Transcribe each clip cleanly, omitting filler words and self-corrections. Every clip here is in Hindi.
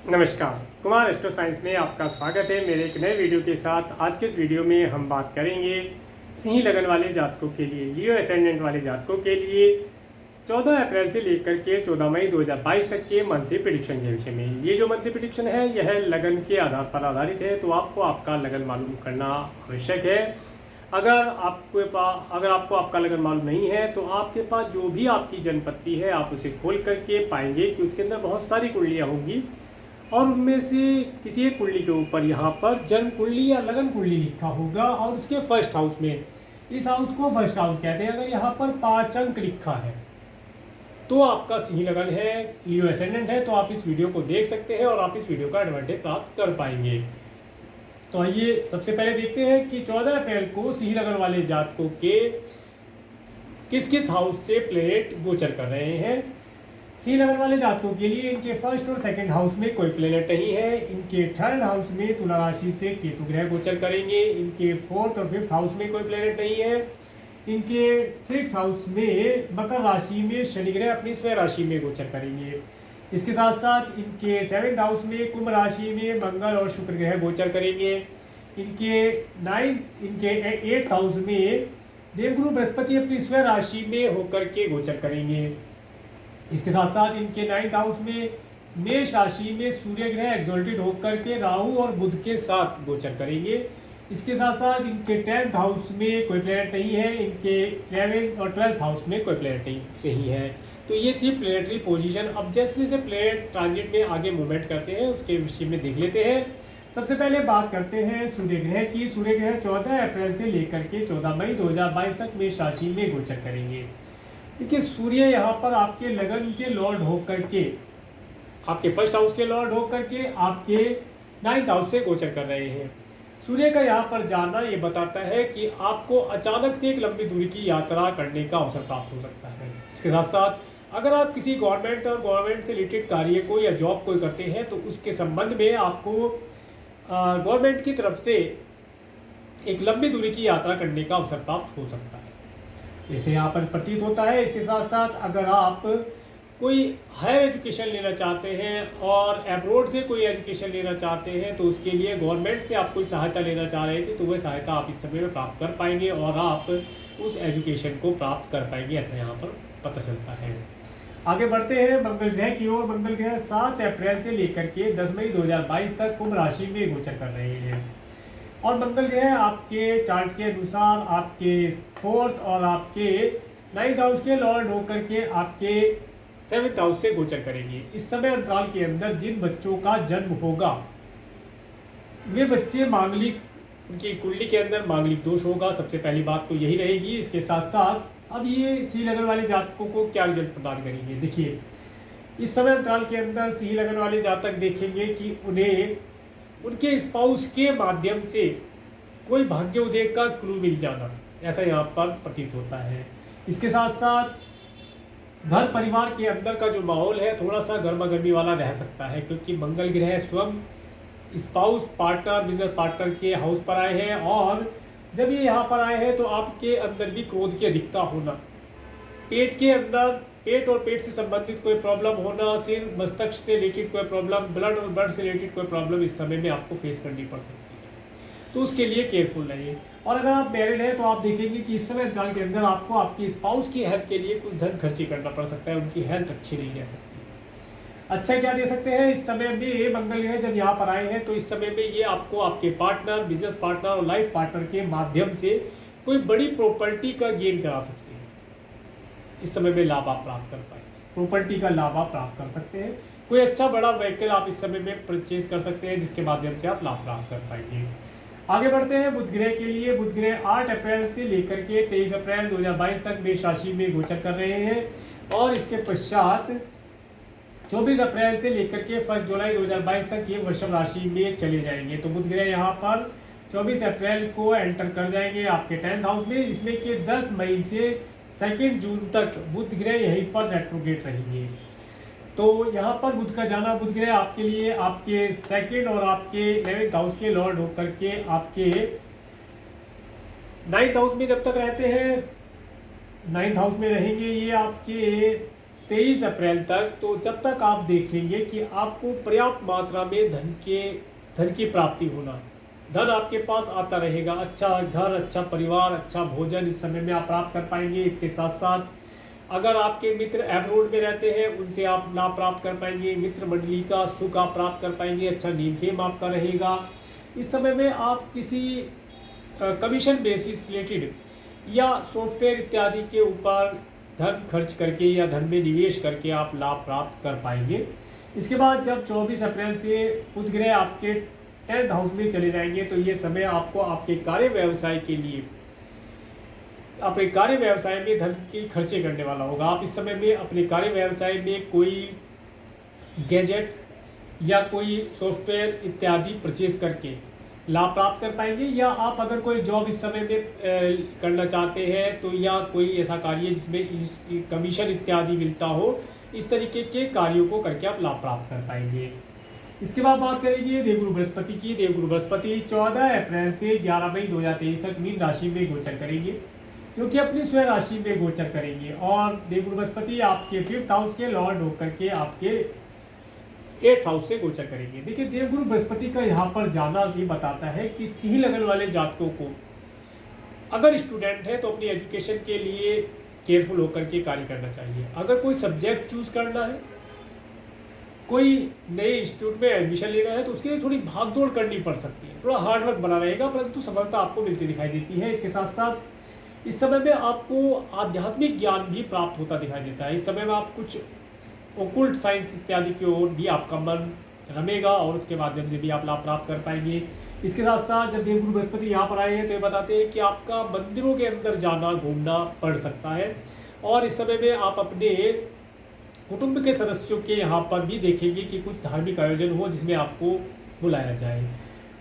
नमस्कार, कुमार एस्ट्रो साइंस में आपका स्वागत है मेरे एक नए वीडियो के साथ। आज के इस वीडियो में हम बात करेंगे सिंह लगन वाले जातकों के लिए, लियो एसेंडेंट वाले जातकों के लिए 14 अप्रैल से लेकर के 14 मई 2022 तक के मंथली प्रेडिक्शन के विषय में। ये जो मंथली प्रेडिक्शन है यह लगन के आधार पर आधारित है, तो आपको आपका लगन मालूम करना आवश्यक है। अगर आपको आपका लगन मालूम नहीं है तो आपके पास जो भी आपकी जन्मपत्री है आप उसे खोल करके पाएंगे कि उसके अंदर बहुत सारी कुंडलियाँ होंगी और उनमें से किसी एक कुंडली के ऊपर यहाँ पर जन्म कुंडली या लगन कुंडली लिखा होगा और उसके फर्स्ट हाउस में, इस हाउस को फर्स्ट हाउस कहते हैं। अगर यहाँ पर 5 अंक लिखा है तो आपका सिंह लगन है, लियो एसेंडेंट है, तो आप इस वीडियो को देख सकते हैं और आप इस वीडियो का एडवांटेज प्राप्त कर पाएंगे। तो आइए सबसे पहले देखते हैं कि 14 अप्रैल को सिंह लगन वाले जातकों के किस किस हाउस से प्लेनेट गोचर कर रहे हैं। सिंह लगन वाले जातकों के लिए इनके फर्स्ट और सेकंड हाउस में कोई प्लेनेट नहीं है। इनके थर्ड हाउस में तुला राशि से केतु ग्रह गोचर करेंगे। इनके फोर्थ और फिफ्थ हाउस में कोई प्लेनेट नहीं है। इनके सिक्स हाउस में मकर राशि में शनि ग्रह अपनी स्वयं राशि में गोचर करेंगे। इसके साथ साथ इनके सेवेंथ हाउस में कुंभ राशि में मंगल और शुक्र ग्रह गोचर करेंगे। इनके एट्थ हाउस में देवगुरु बृहस्पति अपनी स्वयं राशि में होकर के गोचर करेंगे। इसके साथ साथ इनके नाइन्थ हाउस में मेष राशि में सूर्य ग्रह एक्सॉल्टेड होकर के राहु और बुध के साथ गोचर करेंगे। इसके साथ साथ इनके 10th हाउस में कोई प्लेनेट नहीं है। इनके 11th और 12th हाउस में कोई प्लेनेट नहीं है। तो ये थी प्लेनेटरी पोजीशन। अब जैसे जैसे प्लेनेट ट्रांजिट में आगे मूवमेंट करते हैं उसके विषय में देख लेते हैं। सबसे पहले बात करते हैं सूर्य ग्रह की। सूर्य ग्रह 14 अप्रैल से लेकर के 14 मई 2022 तक मेष राशि में गोचर करेंगे। देखिए, सूर्य यहाँ पर आपके लगन के लॉर्ड होकर के, आपके फर्स्ट हाउस के लॉर्ड होकर के आपके 9th हाउस से गोचर कर रहे हैं। सूर्य का यहाँ पर जाना ये बताता है कि आपको अचानक से एक लंबी दूरी की यात्रा करने का अवसर प्राप्त हो सकता है। इसके साथ साथ अगर आप किसी गवर्नमेंट और गवर्नमेंट से रिलेटेड कार्य को या जॉब कोई करते हैं तो उसके संबंध में आपको गवर्नमेंट की तरफ से एक लंबी दूरी की यात्रा करने का अवसर प्राप्त हो सकता है, जैसे यहाँ पर प्रतीत होता है। इसके साथ साथ अगर आप कोई हायर एजुकेशन लेना चाहते हैं और अब्रॉड से कोई एजुकेशन लेना चाहते हैं तो उसके लिए गवर्नमेंट से आप कोई सहायता लेना चाह रहे थे तो वह सहायता आप इस समय में प्राप्त कर पाएंगे और आप उस एजुकेशन को प्राप्त कर पाएंगे, ऐसा यहाँ पर पता चलता है। आगे बढ़ते हैं मंगल ग्रह की ओर। मंगल ग्रह 7 अप्रैल से लेकर के 10 मई 2022 तक कुंभ राशि में गोचर कर रहे हैं और मंगल ग्रह आपके चार्ट के अनुसार आपके फोर्थ और आपके 9th हाउस के लॉर्ड होकर के आपके 7th हाउस से गोचर करेंगे। इस समय अंतराल के अंदर जिन बच्चों का जन्म होगा वे बच्चे मांगलिक, उनकी कुंडली के अंदर मांगलिक दोष होगा। सबसे पहली बात तो यही रहेगी। इसके साथ साथ अब ये सिंह लगन वाले जातकों को क्या रिजल्ट प्रदान करेंगे। देखिए, इस समय अंतराल के अंदर सिंह लगन वाले जातक देखेंगे कि उन्हें उनके स्पाउस के माध्यम से कोई भाग्योदय का क्लू मिल जाना, ऐसा यहाँ पर प्रतीत होता है। इसके साथ साथ घर परिवार के अंदर का जो माहौल है थोड़ा सा गर्मा गर्मी वाला रह सकता है, क्योंकि मंगल ग्रह स्वयं स्पाउस पार्टनर, बिजनेस पार्टनर के हाउस पर आए हैं और जब ये यहाँ पर आए हैं तो आपके अंदर भी क्रोध की अधिकता होना, पेट के अंदर पेट और पेट से संबंधित कोई प्रॉब्लम होना, सिर मस्तिष्क से रिलेटेड कोई प्रॉब्लम, ब्लड और ब्लड से रिलेटेड कोई प्रॉब्लम इस समय में आपको फेस करनी पड़ सकती है, तो उसके लिए केयरफुल रहिए। और अगर आप मैरिड हैं तो आप देखेंगे कि इस समय अंतराल के अंदर आपको आपकी स्पाउस की हेल्थ के लिए कुछ धन खर्ची करना पड़ सकता है, उनकी हेल्थ अच्छी नहीं रह सकती। अच्छा क्या दे सकते हैं इस समय में मंगल ग्रह जब यहाँ पर आए हैं, तो इस समय में ये आपको आपके पार्टनर, बिजनेस पार्टनर और लाइफ पार्टनर के माध्यम से कोई बड़ी प्रॉपर्टी का गेन करा सकते हैं। इस समय में लाभ आप प्राप्त कर पाएंगे, प्रॉपर्टी का लाभ आप प्राप्त कर सकते हैं। कोई अच्छा बड़ा व्हीकल आप इस समय में परचेज कर सकते हैं जिसके माध्यम से आप लाभ प्राप्त कर पाएंगे। आगे बढ़ते हैं बुध ग्रह के लिए। बुध ग्रह 8 अप्रैल से लेकर के 23 अप्रैल 2022 तक मेष राशि में गोचर कर रहे हैं और इसके पश्चात 24 अप्रैल से लेकर के 1 जुलाई 2022 तक ये वृषभ राशि में चले जाएंगे। तो बुध ग्रह यहाँ पर 24 अप्रैल को एंटर कर जाएंगे आपके 10th हाउस में, जिसमें कि 10 मई से 2 जून तक बुध ग्रह यहीं पर रेट्रोगेट रहेंगे। तो यहाँ पर बुध का जाना, बुध ग्रह आपके लिए आपके 2nd और आपके 11th हाउस के लॉर्ड होकर के आपके 9th हाउस में जब तक रहते हैं, 9th हाउस में रहेंगे, ये आपके 23 अप्रैल तक, तो जब तक आप देखेंगे कि आपको पर्याप्त मात्रा में धन की प्राप्ति होना, धन आपके पास आता रहेगा, अच्छा घर, अच्छा परिवार, अच्छा भोजन इस समय में आप प्राप्त कर पाएंगे। इसके साथ साथ अगर आपके मित्र एब्रोड में रहते हैं उनसे आप लाभ प्राप्त कर पाएंगे, मित्र मंडली का सुख आप प्राप्त कर पाएंगे, अच्छा नेम फेम आपका रहेगा। इस समय में आप किसी कमीशन बेसिस रिलेटेड या सॉफ्टवेयर इत्यादि के ऊपर धन खर्च करके या धन में निवेश करके आप लाभ प्राप्त कर पाएंगे। इसके बाद जब 24 अप्रैल से बुध ग्रह आपके 10th हाउस में चले जाएंगे, तो ये समय आपको आपके कार्य व्यवसाय के लिए, अपने कार्य व्यवसाय में धन के खर्चे करने वाला होगा। आप इस समय में अपने कार्य व्यवसाय में कोई गैजेट या कोई सॉफ्टवेयर इत्यादि परचेज करके लाभ प्राप्त कर पाएंगे, या आप अगर कोई जॉब इस समय में करना चाहते हैं तो, या कोई ऐसा कार्य जिसमें कमीशन इत्यादि मिलता हो, इस तरीके के कार्यों को करके आप लाभ प्राप्त कर पाएंगे। इसके बाद बात करेंगे देवगुरु बृहस्पति की। देवगुरु बृहस्पति 14 अप्रैल से 11 मई 2023 तक मीन राशि में गोचर करेंगे, जो कि अपनी स्वयं राशि में गोचर करेंगे। और देवगुरु बृहस्पति आपके 5th हाउस के लॉर्ड होकर के आपके 8th हाउस से गोचर करेंगे। देखिए, देवगुरु बृहस्पति का यहाँ पर जाना ये बताता है कि सिंह लगन वाले जातकों को, अगर स्टूडेंट है तो अपनी एजुकेशन के लिए केयरफुल होकर के कार्य करना चाहिए। अगर कोई सब्जेक्ट चूज करना है, कोई नए इंस्टीट्यूट में एडमिशन लेना है, तो उसके लिए थोड़ी भागदौड़ करनी पड़ सकती है, थोड़ा हार्ड वर्क बना रहेगा, परंतु सफलता आपको मिलती दिखाई देती है। इसके साथ साथ इस समय में आपको आध्यात्मिक ज्ञान भी प्राप्त होता दिखाई देता है। इस समय में आप कुछ ओकुल्ट साइंस इत्यादि की ओर भी आपका मन रमेगा और उसके माध्यम से भी आप लाभ प्राप्त कर पाएंगे। इसके साथ साथ जब देवगुरु बृहस्पति यहाँ पर आए हैं तो ये बताते हैं कि आपका मंदिरों के अंदर जाना घूमना पड़ सकता है। और इस समय में आप अपने कुटुंब के सदस्यों के यहाँ पर भी देखेंगे कि कुछ धार्मिक आयोजन हो जिसमें आपको बुलाया जाए,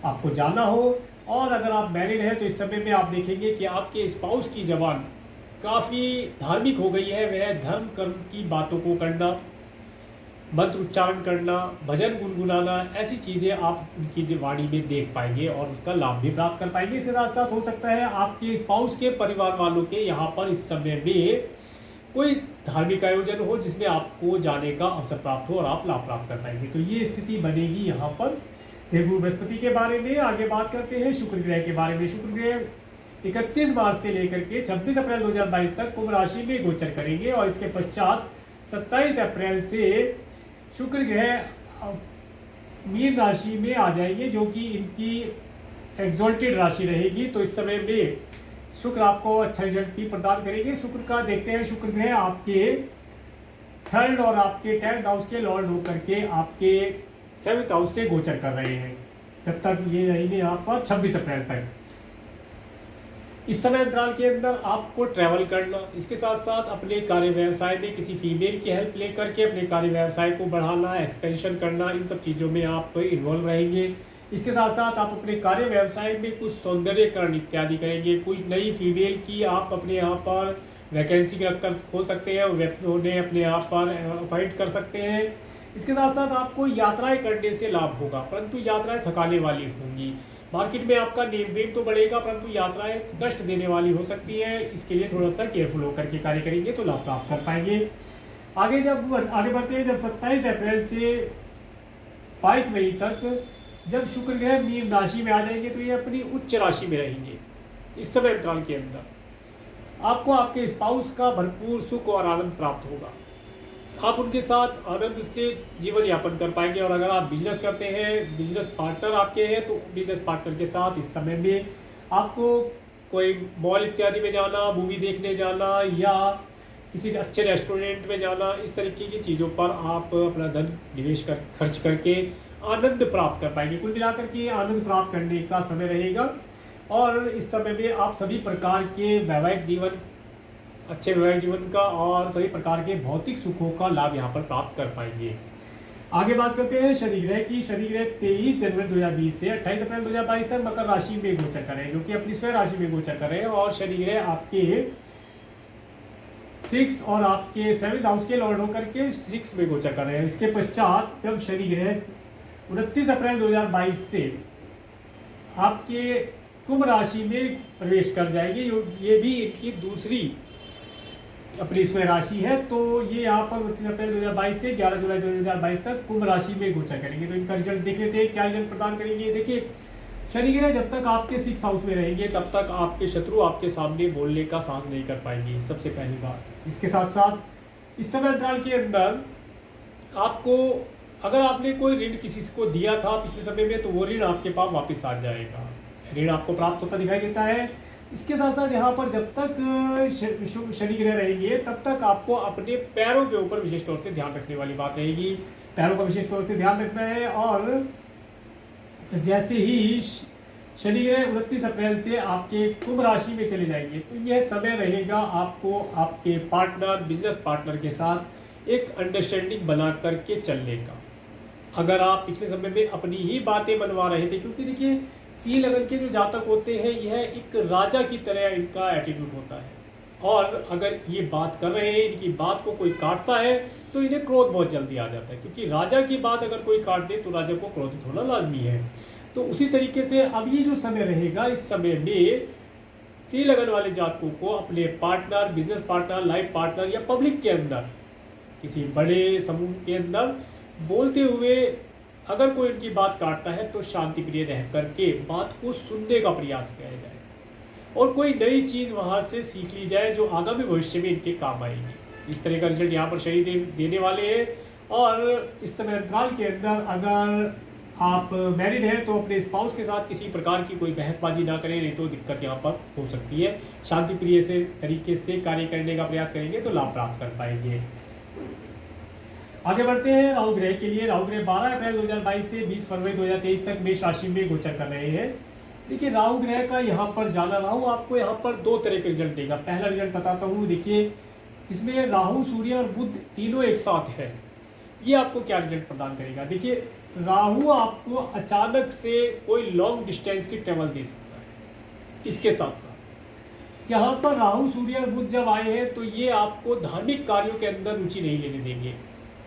आपको जाना हो। और अगर आप मैरिड हैं तो इस समय में आप देखेंगे कि आपके स्पाउस की जबान काफ़ी धार्मिक हो गई है। वह धर्म कर्म की बातों को करना, मंत्र उच्चारण करना, भजन गुनगुनाना, ऐसी चीज़ें आप उनकी वाणी में देख पाएंगे और उसका लाभ भी प्राप्त कर पाएंगे। इसके साथ साथ हो सकता है आपके स्पाउस के परिवार वालों के यहाँ पर इस समय में कोई धार्मिक आयोजन हो जिसमें आपको जाने का अवसर प्राप्त हो और आप लाभ प्राप्त कर पाएंगे। तो ये स्थिति बनेगी यहाँ पर देवगुरु बृहस्पति के बारे में। आगे बात करते हैं शुक्र ग्रह के बारे में। शुक्र ग्रह 31 मार्च से लेकर के 26 अप्रैल 2022 तक कुंभ राशि में गोचर करेंगे और इसके पश्चात 27 अप्रैल से शुक्र ग्रह मीन राशि में आ जाएंगे, जो कि इनकी एग्जॉल्टेड राशि रहेगी। तो इस समय में शुक्र आपको अच्छा रिजल्ट भी प्रदान करेंगे। शुक्र का देखते हैं, शुक्र ग्रह आपके 3rd और आपके 10th हाउस के लॉर्ड होकर के आपके 7th हाउस से गोचर कर रहे हैं, जब तक ये रहेंगे यहाँ पर 26 अप्रैल तक। इस समय अंतराल के अंदर आपको ट्रैवल करना, इसके साथ साथ अपने कार्य व्यवसाय में किसी फीमेल की हेल्प लेकर के अपने कार्य व्यवसाय को बढ़ाना, एक्सपेंशन करना, इन सब चीज़ों में आप इन्वॉल्व रहेंगे। इसके साथ साथ आप अपने कार्य व्यवसाय में कुछ सौंदर्यकरण इत्यादि करेंगे। कुछ नई फीमेल की आप अपने यहाँ पर वैकेंसी रखकर खोल सकते हैं, उन्हें अपने यहाँ पर अपॉइंट कर सकते हैं। इसके साथ साथ आपको यात्राएं करने से लाभ होगा, परंतु यात्राएं थकाने वाली होंगी। मार्केट में आपका नेम वेम तो बढ़ेगा, परंतु यात्राएं कष्ट देने वाली हो सकती है। इसके लिए थोड़ा सा केयरफुल होकर के कार्य करेंगे तो लाभ प्राप्त कर पाएंगे। आगे बढ़ते हैं, जब 27 अप्रैल से 22 मई तक जब शुक्र ग्रह मीन राशि में आ जाएंगे तो ये अपनी उच्च राशि में रहेंगे। इस समय अंतराल के अंदर आपको आपके स्पाउस का भरपूर सुख और आनंद प्राप्त होगा। आप उनके साथ आनंद से जीवन यापन कर पाएंगे। और अगर आप बिजनेस करते हैं, बिजनेस पार्टनर आपके हैं, तो बिजनेस पार्टनर के साथ इस समय में आपको कोई मॉल इत्यादि में जाना, मूवी देखने जाना या किसी अच्छे रेस्टोरेंट में जाना, इस तरीके की चीज़ों पर आप अपना धन निवेश कर खर्च करके आनंद प्राप्त कर पाएंगे। कुल मिलाकर के आनंद प्राप्त करने का समय रहेगा। और इस समय में आप सभी प्रकार के वैवाहिक जीवन, अच्छे वैवाहिक जीवन का और सभी प्रकार के भौतिक सुखों का लाभ यहाँ पर प्राप्त कर पाएंगे। आगे बात करते हैं शनि ग्रह की। शनि ग्रह 23 जनवरी 2020 से 28 अप्रैल 2022 तक मकर राशि में गोचर कर रहे हैं, जो कि अपनी स्वयं राशि में गोचर कर रहे हैं। और शनि ग्रह आपके 6 और आपके 7th हाउस के लॉर्ड होकर के 6 में गोचर कर रहे हैं। इसके पश्चात जब शनि ग्रह 29 अप्रैल 2022 से आपके कुंभ राशि में प्रवेश कर जाएंगे, ये भी इनकी दूसरी अपनी स्वयं राशि है, तो ये यहाँ पर 29 अप्रैल 2022 से 11 जुलाई 2022 तक कुंभ राशि में गोचर करेंगे। तो इनका रिजल्ट देख लेते हैं, क्या रिजल्ट प्रदान करेंगे। देखिए, शनि ग्रह जब तक आपके 6 हाउस में रहेंगे तब तक आपके शत्रु आपके सामने बोलने का साहस नहीं कर पाएंगे, सबसे पहली बात। इसके साथ साथ इस समय अंतराल के अंदर आपको, अगर आपने कोई ऋण किसी को दिया था पिछले समय में, तो वो ऋण आपके पास वापस आ जाएगा, ऋण आपको प्राप्त होता दिखाई देता है। इसके साथ साथ यहाँ पर जब तक शनि ग्रह रहेंगे तब तक आपको अपने पैरों के ऊपर विशेष तौर से ध्यान रखने वाली बात रहेगी, पैरों का विशेष तौर से ध्यान रखना है। और जैसे ही शनि ग्रह 29 अप्रैल से आपके कुंभ राशि में चले जाएंगे, तो यह समय रहेगा आपको आपके पार्टनर, बिजनेस पार्टनर के साथ एक अंडरस्टैंडिंग बना करके चलने का। अगर आप पिछले समय में अपनी ही बातें मनवा रहे थे, क्योंकि देखिए सिंह लगन के जो जातक होते हैं, यह एक राजा की तरह इनका एटीट्यूड होता है, और अगर ये बात कर रहे हैं, इनकी बात को कोई काटता है तो इन्हें क्रोध बहुत जल्दी आ जाता है, क्योंकि राजा की बात अगर कोई काट दे तो राजा को क्रोधित होना लाजमी है। तो उसी तरीके से अब ये जो समय रहेगा, इस समय में सिंह लगन वाले जातकों को अपने partner, business partner, life partner या पब्लिक के अंदर, किसी बड़े समूह के अंदर बोलते हुए अगर कोई इनकी बात काटता है तो शांति प्रिय रह करके बात को सुनने का प्रयास किया जाए, और कोई नई चीज़ वहाँ से सीख ली जाए जो आगामी भविष्य में इनके काम आएगी। इस तरह का रिजल्ट यहाँ पर शनि देने वाले हैं। और इस समय अंतराल के अंदर अगर आप मैरिड हैं तो अपने स्पाउस के साथ किसी प्रकार की कोई बहसबाजी ना करें, नहीं तो दिक्कत यहाँ पर हो सकती है। शांति प्रिय से तरीके से कार्य करने का प्रयास करेंगे तो लाभ प्राप्त कर पाएंगे। आगे बढ़ते हैं राहु ग्रह के लिए। राहु ग्रह 12 अप्रैल 2022 से 20 फरवरी 2023 तक मेष राशि में गोचर कर रहे हैं। देखिए, राहु ग्रह का यहाँ पर जाना, राहु आपको यहाँ पर दो तरह के रिजल्ट देगा। पहला रिजल्ट बताता हूँ, देखिए जिसमें राहु, सूर्य और बुध तीनों एक साथ है, ये आपको क्या रिजल्ट प्रदान करेगा। देखिए, राहु आपको अचानक से कोई लॉन्ग डिस्टेंस की ट्रेवल दे सकता है। इसके साथ साथ यहाँ पर राहु, सूर्य और बुध जब आए हैं तो ये आपको धार्मिक कार्यों के अंदर रुचि नहीं लेने देंगे।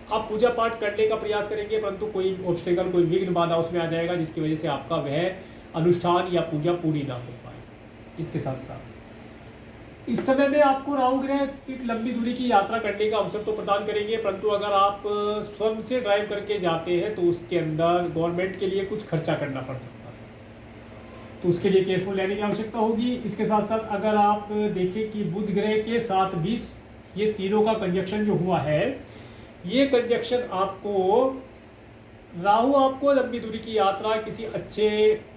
आप पूजा पाठ करने का प्रयास करेंगे, परंतु कोई ऑब्स्टेकल, कोई विघ्न बाधा उसमें आ जाएगा, जिसकी वजह से आपका वह अनुष्ठान या पूजा पूरी ना हो पाए। इसके साथ साथ इस समय में आपको राहु ग्रह एक लंबी दूरी की यात्रा करने का अवसर तो प्रदान करेंगे, परंतु अगर आप स्वयं से ड्राइव करके जाते हैं तो उसके अंदर गवर्नमेंट के लिए कुछ खर्चा करना पड़ सकता है, तो उसके लिए केयरफुल रहने की आवश्यकता होगी। इसके साथ साथ अगर आप देखें कि बुध ग्रह के साथ 20 ये तीनों का कंजक्शन जो हुआ है, ये कंजक्शन आपको, राहु आपको लंबी दूरी की यात्रा किसी अच्छे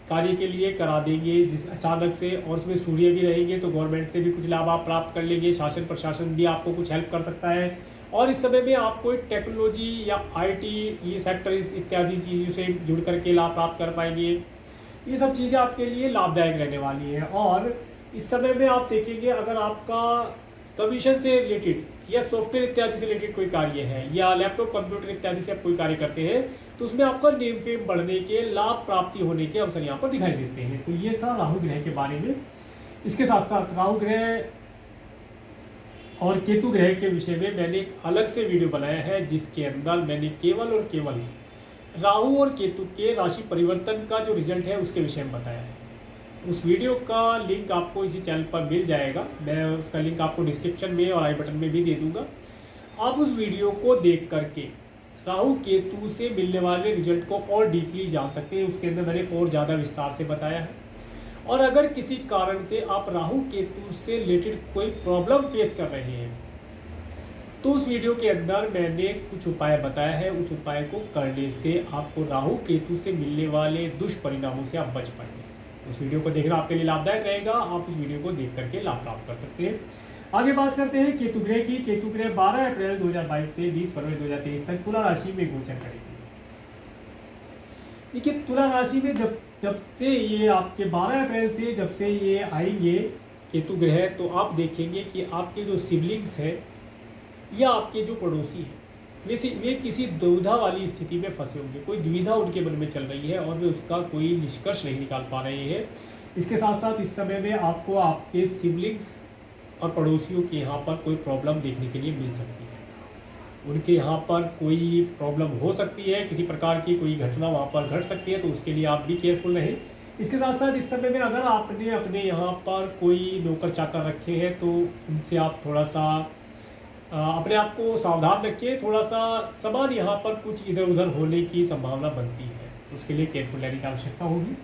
कार्य के लिए करा देंगे जिस अचानक से, और उसमें सूर्य भी रहेंगे तो गवर्नमेंट से भी कुछ लाभ आप प्राप्त कर लेंगे, शासन प्रशासन भी आपको कुछ हेल्प कर सकता है। और इस समय में आप कोई टेक्नोलॉजी या आईटी ये सेक्टर इत्यादि चीज़ों से जुड़ करके लाभ प्राप्त कर पाएंगे। ये सब चीज़ें आपके लिए लाभदायक रहने वाली हैं। और इस समय में आप देखेंगे, अगर आपका कमीशन से रिलेटेड या सॉफ्टवेयर इत्यादि से रिलेटेड कोई कार्य है, या लैपटॉप, कंप्यूटर इत्यादि से आप कोई कार्य करते हैं, तो उसमें आपका नेम फेम बढ़ने के, लाभ प्राप्ति होने के अवसर यहाँ पर दिखाई देते हैं। तो ये था राहु ग्रह के बारे में। इसके साथ साथ राहु ग्रह और केतु ग्रह के विषय में मैंने एक अलग से वीडियो बनाया है, जिसके अंदर मैंने केवल और केवल राहु और केतु के राशि परिवर्तन का जो रिजल्ट है उसके विषय में बताया है। उस वीडियो का लिंक आपको इसी चैनल पर मिल जाएगा, मैं उसका लिंक आपको डिस्क्रिप्शन में और आई बटन में भी दे दूंगा। आप उस वीडियो को देख करके राहु केतु से मिलने वाले रिजल्ट को और डीपली जान सकते हैं। उसके अंदर मैंने और ज़्यादा विस्तार से बताया है। और अगर किसी कारण से आप राहु केतु से रिलेटेड कोई प्रॉब्लम फेस कर रहे हैं, तो उस वीडियो के अंदर मैंने कुछ उपाय बताया है। उस उपाय को करने से आपको राहु केतु से मिलने वाले दुष्परिणामों से आप बच पाएंगे। उस वीडियो को देखना आपके लिए लाभदायक रहेगा, आप उस वीडियो को देख करके लाभ प्राप्त कर सकते हैं। आगे बात करते हैं केतु ग्रह की। केतु ग्रह 12 अप्रैल 2022 से 20 फरवरी 2023 तक तुला राशि में गोचर करेगी। देखिए, तुला राशि में जब से ये आपके 12 अप्रैल से जब से ये आएंगे केतु ग्रह, तो आप देखेंगे कि आपके जो सिबलिंग्स हैं या आपके जो पड़ोसी हैं, वे किसी दुविधा वाली स्थिति में फंसे होंगे। कोई दुविधा उनके मन में चल रही है और वे उसका कोई निष्कर्ष नहीं निकाल पा रहे हैं। इसके साथ साथ इस समय में आपको आपके सिबलिंग्स और पड़ोसियों के यहाँ पर कोई प्रॉब्लम देखने के लिए मिल सकती है। उनके यहाँ पर कोई प्रॉब्लम हो सकती है, किसी प्रकार की कोई घटना वहाँ पर घट सकती है, तो उसके लिए आप भी केयरफुल रहें। इसके साथ साथ इस समय में अगर आपने अपने यहाँ पर कोई नौकर चाकर रखे हैं, तो उनसे आप थोड़ा सा अपने आप को सावधान रखिए, थोड़ा सा सामान यहाँ पर कुछ इधर उधर होने की संभावना बनती है, उसके लिए केयरफुल रहने की आवश्यकता होगी।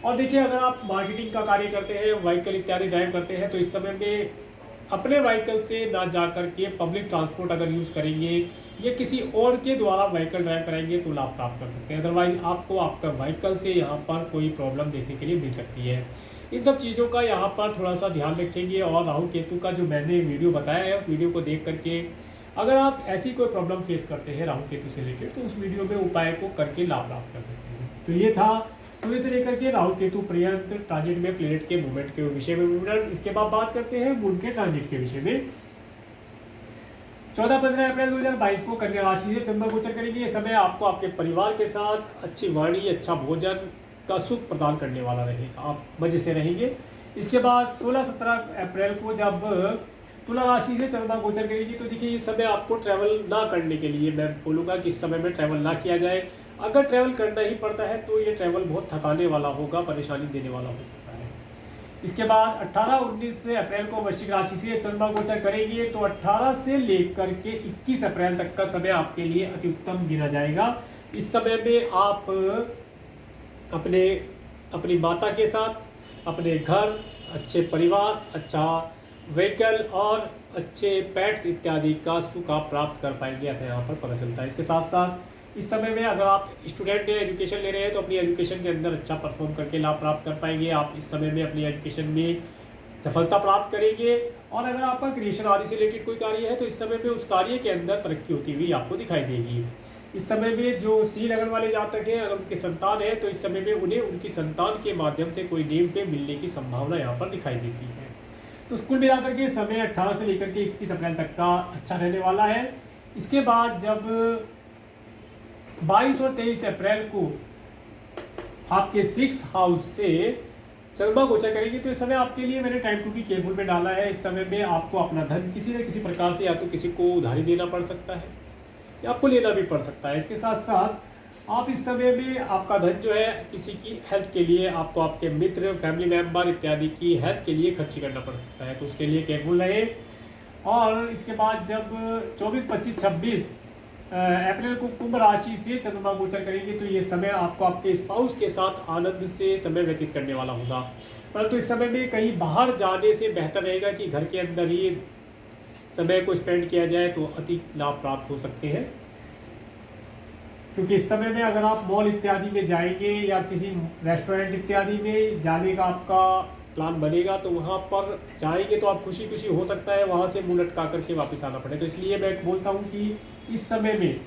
और देखिए, अगर आप मार्केटिंग का कार्य करते हैं, व्हीकल इत्यादि ड्राइव करते हैं, तो इस समय में अपने व्हीकल से ना जा कर के पब्लिक ट्रांसपोर्ट अगर यूज़ करेंगे या किसी और के द्वारा व्हीकल ड्राइव कराएंगे तो लाभ प्राप्त कर सकते हैं। अदरवाइज आपको आपका व्हीकल से यहाँ पर कोई प्रॉब्लम देखने के लिए मिल सकती है। इन सब चीज़ों का यहाँ पर थोड़ा सा ध्यान रखेंगे। और राहु केतु का जो मैंने वीडियो बताया है, उस वीडियो को देख करके अगर आप ऐसी कोई प्रॉब्लम फेस करते हैं राहु केतु से रिलेटेड, तो उस वीडियो में उपाय को करके लाभ प्राप्त कर सकते हैं। तो ये था सूर्य से लेकर के राहु केतु पर्यंत ट्रांजिट में प्लेनेट के मूवमेंट के विषय में विवरण। इसके बाद बात करते हैं मून के ट्रांजिट के विषय में। 14-15 अप्रैल 2022 को कन्या राशि से चंद्रमा गोचर करेंगे। ये समय आपको आपके परिवार के साथ अच्छी वाणी, अच्छा भोजन का सुख प्रदान करने वाला रहेगा, आप मजे से रहेंगे। इसके बाद 16-17 अप्रैल को जब तुला राशि से चंद्रमा गोचर करेगी, तो देखिए इस समय आपको ट्रैवल ना करने के लिए मैं बोलूँगा कि इस समय में ट्रैवल ना किया जाए। अगर ट्रैवल करना ही पड़ता है तो ये ट्रैवल बहुत थकाने वाला होगा, परेशानी देने वाला हो सकता है। इसके बाद 18-19 अप्रैल को वृश्चिक राशि से चंद्रमा गोचर करेंगे, तो 18 से लेकर के 21 अप्रैल तक का समय आपके लिए अति उत्तम गिना जाएगा। इस समय में आप अपनी माता के साथ, अपने घर, अच्छे परिवार, अच्छा व्हीकल और अच्छे पेट्स इत्यादि का सुख आप प्राप्त कर पाएंगे, ऐसा यहाँ पर पता चलता है। इसके साथ साथ इस समय में अगर आप स्टूडेंट हैं, एजुकेशन ले रहे हैं, तो अपनी एजुकेशन के अंदर अच्छा परफॉर्म करके लाभ प्राप्त कर पाएंगे। आप इस समय में अपनी एजुकेशन में सफलता प्राप्त करेंगे। और अगर आपका क्रिएशन आदि से रिलेटेड कोई कार्य है, तो इस समय में उस कार्य के अंदर तरक्की होती हुई आपको दिखाई देगी। इस समय में जो सी लगन वाले जातक हैं, अगर उनके संतान है, तो इस समय में उन्हें उनकी संतान के माध्यम से कोई नेम फेम मिलने की संभावना यहाँ पर दिखाई देती है। तो कुल मिलाकर के समय 18 से लेकर के 21 अप्रैल तक का अच्छा रहने वाला है। इसके बाद जब 22 और 23 अप्रैल को आपके 6 हाउस से चंद्रमा गोचर करेंगे, तो इस समय आपके लिए मैंने टाइम टू बी केयरफुल में डाला है। इस समय में आपको अपना धन किसी न किसी प्रकार से या तो किसी को उधारी देना पड़ सकता है या आपको लेना भी पड़ सकता है। इसके साथ साथ आप इस समय में आपका धन जो है किसी की हेल्थ के लिए, आपको आपके मित्र, फैमिली मेम्बर इत्यादि की हेल्थ के लिए खर्च करना पड़ सकता है, तो उसके लिए केयरफुल रहे। और इसके बाद जब 24, 25, 26 अप्रैल को कुंभ राशि से चंद्रमा गोचर करेंगे, तो ये समय आपको आपके स्पाउस के साथ आनंद से समय व्यतीत करने वाला होगा। परंतु इस समय में कहीं बाहर जाने से बेहतर रहेगा कि घर के अंदर ही समय को स्पेंड किया जाए, तो अधिक लाभ प्राप्त हो सकते हैं। क्योंकि इस समय में अगर आप मॉल इत्यादि में जाएंगे या किसी रेस्टोरेंट इत्यादि में जाने का आपका प्लान बनेगा, तो वहाँ पर जाएंगे तो आप खुशी खुशी हो सकता है वहाँ से मुंह लटका करके वापस आना पड़े। तो इसलिए मैं बोलता हूँ कि इस समय में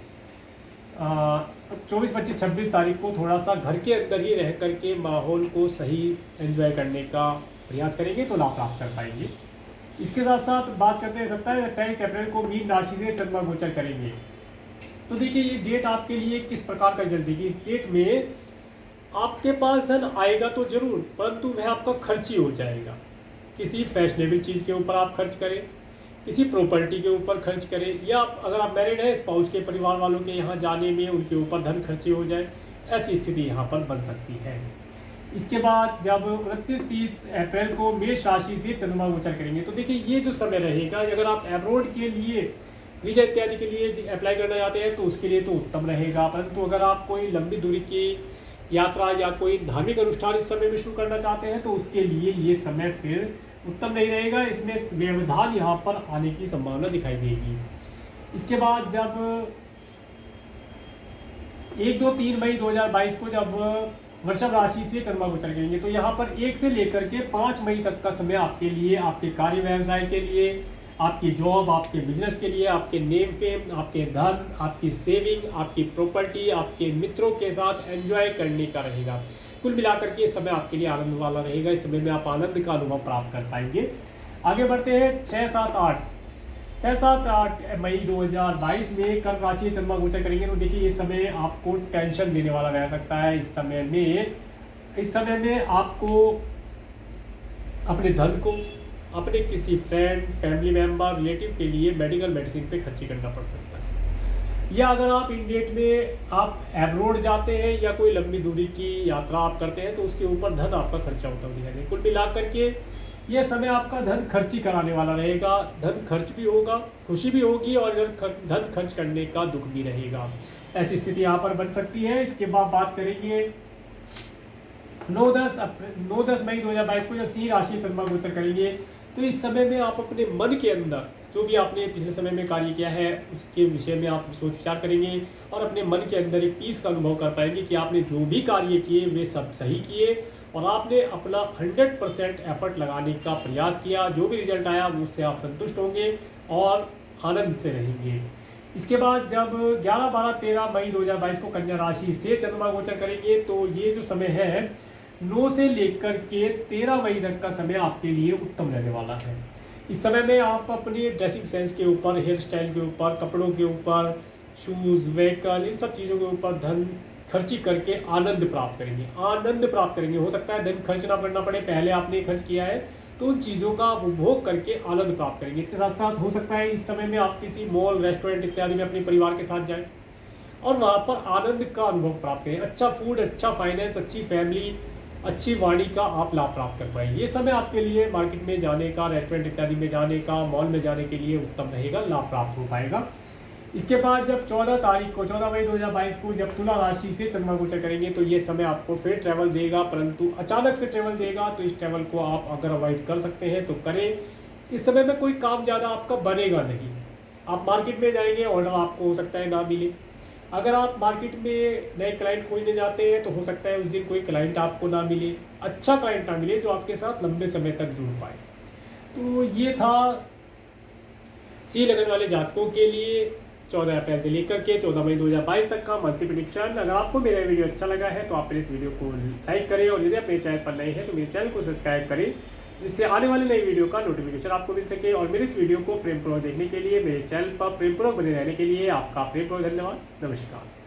24, 25, 26 तारीख को थोड़ा सा घर के अंदर ही रह करके माहौल को सही एंजॉय करने का प्रयास करेंगे तो लाभ प्राप्त कर पाएंगे। इसके साथ साथ बात करते हैं 27-28 अप्रैल को मीन राशि से चंद्रमा गोचर करेंगे। तो देखिए ये डेट आपके लिए किस प्रकार का रिजल्ट देगी। इस डेट में आपके पास धन आएगा तो जरूर, परंतु वह आपका खर्च ही हो जाएगा। किसी फैशनेबल चीज़ के ऊपर आप खर्च करें, किसी प्रॉपर्टी के ऊपर खर्च करें, या अगर आप मैरिड हैं, स्पाउस के परिवार वालों के यहाँ जाने में उनके ऊपर धन खर्चे हो जाए, ऐसी स्थिति यहाँ पर बन सकती है। इसके बाद जब 29-30 अप्रैल को मेष राशि से चंद्रमा गोचर करेंगे, तो देखिए ये जो समय रहेगा, अगर आप एब्रोड के लिए वीजा इत्यादि के लिए अप्लाई करना चाहते हैं तो उसके लिए तो उत्तम रहेगा। परंतु अगर आप कोई लंबी दूरी की यात्रा या कोई धार्मिक अनुष्ठान इस समय में शुरू करना चाहते हैं तो उसके लिए ये समय फिर उत्तम नहीं रहेगा। इसमें व्यवधान यहाँ पर आने की संभावना दिखाई देगी। इसके बाद जब 1, 2, 3 मई 2022 को जब वृषभ राशि से चंद्रमा गोचर करेंगे, तो यहाँ पर 1 से लेकर के 5 मई तक का समय आपके लिए, आपके कार्य व्यवसाय के लिए, आपकी जॉब, आपके बिजनेस के लिए, आपके नेम फेम, आपके धन, आपकी सेविंग, आपकी प्रॉपर्टी, आपके मित्रों के साथ एंजॉय करने का रहेगा। कुल मिलाकर के समय आपके लिए आनंद वाला रहेगा। इस समय में आप आनंद का अनुभव प्राप्त कर पाएंगे। आगे बढ़ते हैं 6-7-8 मई 2022 में कर्क राशि से चंद्रमा गोचर करेंगे। तो देखिए ये समय आपको टेंशन देने वाला रह सकता है। इस समय में आपको अपने धन को अपने किसी फ्रेंड, फैमिली मेम्बर, रिलेटिव के लिए मेडिकल मेडिसिन पे खर्ची करना पड़ सकता है। या अगर आप इन डेट में आप एब्रोड जाते हैं या कोई लंबी दूरी की यात्रा आप करते हैं तो उसके ऊपर धन आपका खर्चा होता हुआ दिखाई दे। कुल मिलाकर के ये समय आपका धन खर्ची कराने वाला रहेगा। धन खर्च भी होगा, खुशी भी होगी और धन खर्च करने का दुख भी रहेगा। ऐसी स्थिति यहाँ पर बन सकती है। इसके बाद बात करेंगे 9-10 मई 2022 को जब सिंह राशि चंद्रमा गोचर करेंगे, तो इस समय में आप अपने मन के अंदर जो भी आपने पिछले समय में कार्य किया है उसके विषय में आप सोच विचार करेंगे और अपने मन के अंदर एक पीस का अनुभव कर पाएंगे कि आपने जो भी कार्य किए वे सब सही किए और आपने अपना 100% एफर्ट लगाने का प्रयास किया। जो भी रिजल्ट आया उससे आप संतुष्ट होंगे और आनंद से रहेंगे। इसके बाद जब 11, 12, 13 मई 2022 को कन्या राशि से चंद्रमा गोचर करेंगे, तो ये जो समय है 9 से लेकर के 13 मई तक का समय आपके लिए उत्तम रहने वाला है। इस समय में आप अपनी ड्रेसिंग सेंस के ऊपर, हेयर स्टाइल के ऊपर, कपड़ों के ऊपर, शूज़, व्हीकल, इन सब चीज़ों के ऊपर धन खर्ची करके आनंद प्राप्त करेंगे। आनंद प्राप्त करेंगे। हो सकता है धन खर्च ना करना पड़े, पहले आपने खर्च किया है तो उन चीज़ों का उपभोग करके आनंद प्राप्त करेंगे। इसके साथ साथ हो सकता है इस समय में आप किसी मॉल, रेस्टोरेंट इत्यादि में अपने परिवार के साथ जाएं और वहाँ पर आनंद का अनुभव प्राप्त करें। अच्छा फूड, अच्छा फाइनेंस, अच्छी फैमिली, अच्छी वाणी का आप लाभ प्राप्त कर पाएंगे। ये समय आपके लिए मार्केट में जाने का, रेस्टोरेंट इत्यादि में जाने का, मॉल में जाने के लिए उत्तम रहेगा, लाभ प्राप्त हो पाएगा। इसके बाद जब 14 मई 2022 को जब तुला राशि से चंद्रमा गोचर करेंगे, तो ये समय आपको फिर ट्रैवल देगा, परंतु अचानक से ट्रैवल देगा। तो इस ट्रैवल को आप अगर अवॉइड कर सकते हैं तो करें। इस समय में कोई काम ज़्यादा आपका बनेगा नहीं। आप मार्केट में जाएंगे, ऑर्डर आपको हो सकता है ना मिले। अगर आप मार्केट में नए क्लाइंट खोजने जाते हैं तो हो सकता है उस दिन कोई क्लाइंट आपको ना मिले, अच्छा क्लाइंट ना मिले जो आपके साथ लंबे समय तक जुड़ पाए। तो ये था सिंह लगन वाले जातकों के लिए 14 अप्रैल से लेकर के 14 मई 2022 तक का मंथली प्रेडिक्शन। अगर आपको मेरा वीडियो अच्छा लगा है तो आप मेरे इस वीडियो को लाइक करें और यदि आप मेरे चैनल पर नए हैं तो मेरे चैनल को सब्सक्राइब करें, जिससे आने वाली नई वीडियो का नोटिफिकेशन आपको मिल सके। और मेरे इस वीडियो को प्रेमपूर्वक देखने के लिए, मेरे चैनल पर प्रेमपूर्वक बने रहने के लिए आपका प्रेमपूर्वक धन्यवाद। नमस्कार।